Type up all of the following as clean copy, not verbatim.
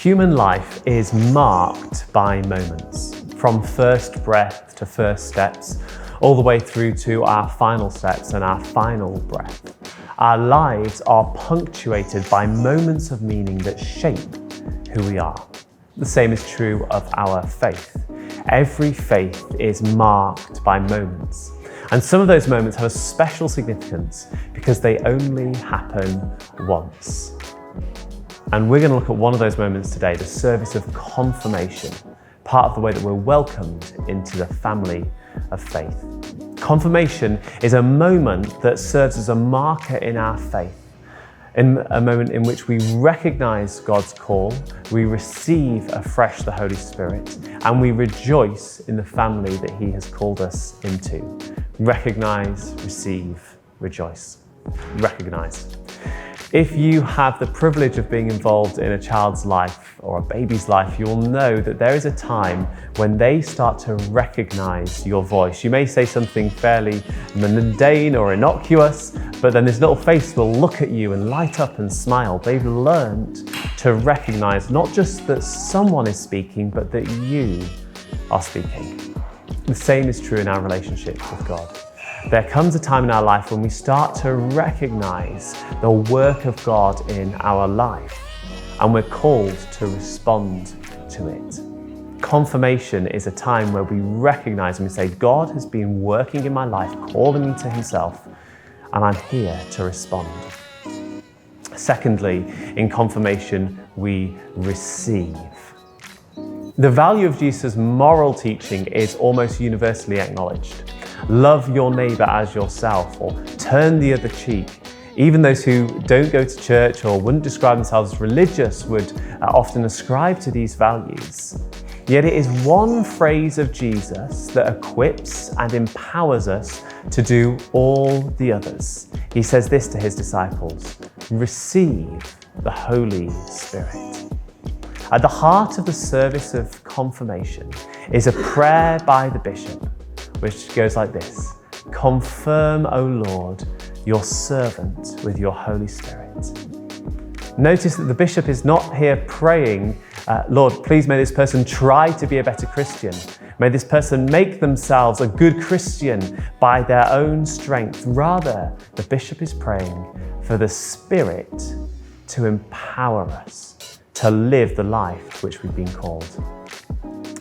Human life is marked by moments, from first breath to first steps, all the way through to our final steps and our final breath. Our lives are punctuated by moments of meaning that shape who we are. The same is true of our faith. Every faith is marked by moments, and some of those moments have a special significance because they only happen once. And we're going to look at one of those moments today, the service of confirmation, part of the way that we're welcomed into the family of faith. Confirmation is a moment that serves as a marker in our faith, in a moment in which we recognize God's call, we receive afresh the Holy Spirit, and we rejoice in the family that He has called us into. Recognize, receive, rejoice. Recognize. If you have the privilege of being involved in a child's life or a baby's life, you'll know that there is a time when they start to recognize your voice. You may say something fairly mundane or innocuous, but then this little face will look at you and light up and smile. They've learned to recognize not just that someone is speaking, but that you are speaking. The same is true in our relationship with God. There comes a time in our life when we start to recognize the work of God in our life, and we're called to respond to it. Confirmation is a time where we recognize and we say, God has been working in my life, calling me to Himself, and I'm here to respond. Secondly, in confirmation, we receive. The value of Jesus' moral teaching is almost universally acknowledged. Love your neighbour as yourself, or turn the other cheek. Even those who don't go to church or wouldn't describe themselves as religious would often ascribe to these values. Yet it is one phrase of Jesus that equips and empowers us to do all the others. He says this to His disciples: receive the Holy Spirit. At the heart of the service of confirmation is a prayer by the bishop, which goes like this: confirm, O Lord, your servant with your Holy Spirit. Notice that the bishop is not here praying, Lord, please may this person try to be a better Christian. May this person make themselves a good Christian by their own strength. Rather, the bishop is praying for the Spirit to empower us to live the life to which we've been called.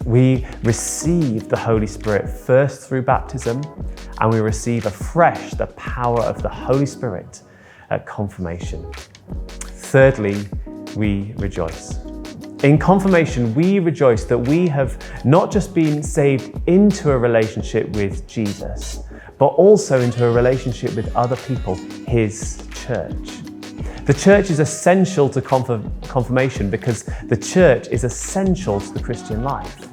We receive the Holy Spirit first through baptism, and we receive afresh the power of the Holy Spirit at confirmation. Thirdly, we rejoice. In confirmation, we rejoice that we have not just been saved into a relationship with Jesus, but also into a relationship with other people, His church. The church is essential to confirmation because the church is essential to the Christian life.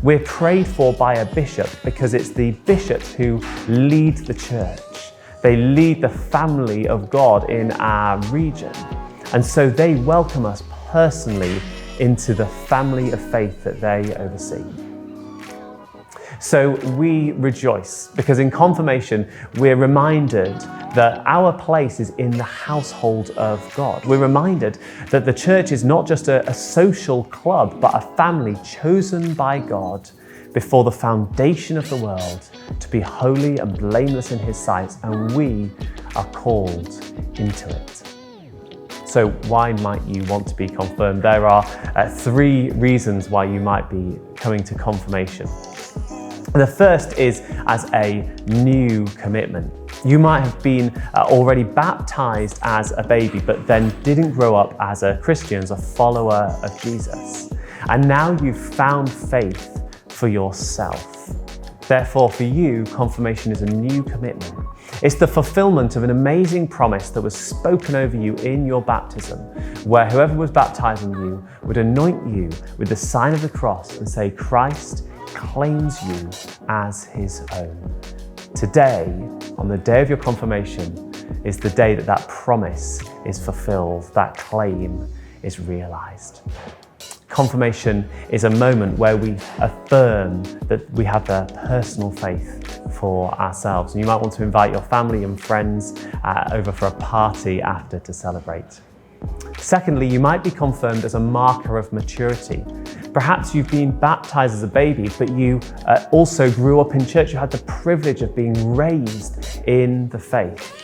We're prayed for by a bishop because it's the bishops who lead the church. They lead the family of God in our region. And so they welcome us personally into the family of faith that they oversee. So we rejoice because in confirmation, we're reminded that our place is in the household of God. We're reminded that the church is not just a social club, but a family chosen by God before the foundation of the world to be holy and blameless in His sight, and we are called into it. So why might you want to be confirmed? There are 3 reasons why you might be coming to confirmation. The first is as a new commitment. You might have been already baptized as a baby, but then didn't grow up as a Christian, as a follower of Jesus. And now you've found faith for yourself. Therefore, for you, confirmation is a new commitment. It's the fulfillment of an amazing promise that was spoken over you in your baptism, where whoever was baptizing you would anoint you with the sign of the cross and say, Christ claims you as His own. Today, on the day of your confirmation, is the day that that promise is fulfilled, that claim is realized. Confirmation is a moment where we affirm that we have a personal faith for ourselves. And you might want to invite your family and friends over for a party after to celebrate. Secondly, you might be confirmed as a marker of maturity. Perhaps you've been baptized as a baby, but you also grew up in church. You had the privilege of being raised in the faith.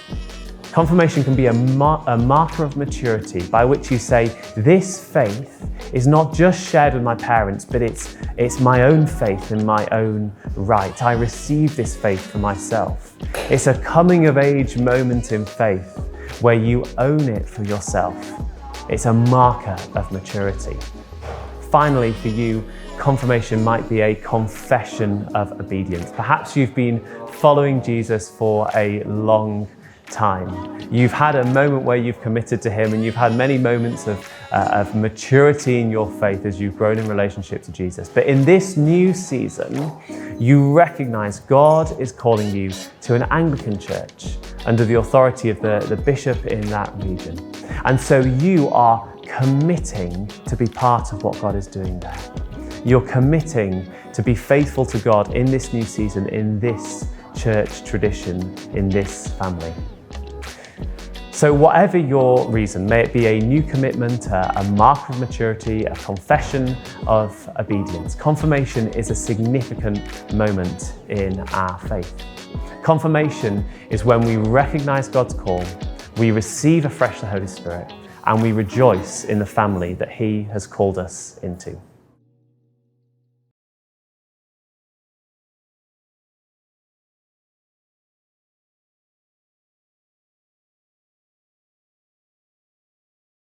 Confirmation can be a marker of maturity by which you say, this faith is not just shared with my parents, but it's my own faith in my own right. I receive this faith for myself. It's a coming of age moment in faith where you own it for yourself. It's a marker of maturity. Finally, for you, confirmation might be a confession of obedience. Perhaps you've been following Jesus for a long time. You've had a moment where you've committed to him, and you've had many moments of maturity in your faith as you've grown in relationship to Jesus. But in this new season, you recognize God is calling you to an Anglican church under the authority of the bishop in that region. And so you are committing to be part of what God is doing there. You're committing to be faithful to God in this new season, in this church tradition, in this family. So whatever your reason, may it be a new commitment, a marker of maturity, a confession of obedience, confirmation is a significant moment in our faith. Confirmation is when we recognize God's call, we receive afresh the Holy Spirit, and we rejoice in the family that he has called us into.